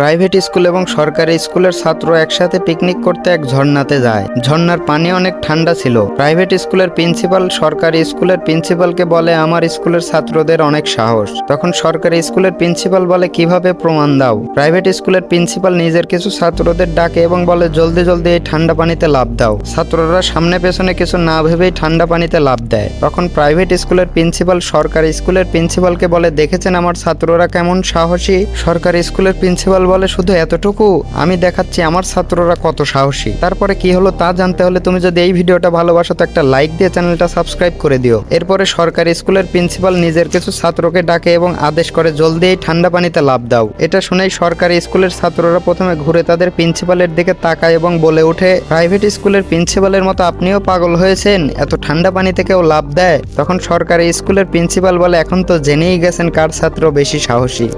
Private school এবং সরকারি স্কুলের ছাত্র একসাথে পিকনিক করতে এক ঝর্ণাতে যায়। ঝর্ণার পানি অনেক ঠান্ডা ছিল। প্রাইভেট স্কুলের প্রিন্সিপাল সরকারি স্কুলের প্রিন্সিপালকে বলে, আমার স্কুলের ছাত্রদের অনেক সাহস। তখন সরকারি স্কুলের প্রিন্সিপাল বলে, কিভাবে প্রমাণ দাও? প্রাইভেট স্কুলের প্রিন্সিপাল নিজের কিছু ছাত্রদের ডাকে এবং বলে, জলদি জলদি এই ঠান্ডা পানিতে লাফ দাও। ছাত্ররা সামনে পেছনে কিছু না ভেবেই ঠান্ডা পানিতে লাফ দেয়। তখন প্রাইভেট স্কুলের প্রিন্সিপাল সরকারি স্কুলের প্রিন্সিপালকে বলে, দেখেছেন আমার ছাত্ররা কেমন সাহসী? সরকারি স্কুলের প্রিন্সিপাল বলে, শুধু এতটুকু? আমি দেখাচ্ছি আমার ছাত্ররা কত সাহসী। তারপরে কি হলো তা জানতে হলে তুমি যদি এই ভিডিওটা ভালোবাসো তো একটা লাইক দিয়ে চ্যানেলটা সাবস্ক্রাইব করে দিও। এরপরে সরকারি স্কুলের প্রিন্সিপাল নিজের কিছু ছাত্রকে ডাকে এবং আদেশ করে, জলদি এই ঠান্ডা পানিতে লাফ দাও। এটা শুনেই সরকারি স্কুলের ছাত্ররা প্রথমে ঘুরে তাদের প্রিন্সিপালের দিকে তাকায় এবং বলে ওঠে, প্রাইভেট স্কুলের প্রিন্সিপালের মতো আপনিও পাগল হয়েছেন? এত ঠান্ডা পানিতে কেউ লাফ দেয়? তখন সরকারি স্কুলের প্রিন্সিপাল বলে, এখন তো জেনেই গেছেন কার ছাত্র বেশি সাহসী।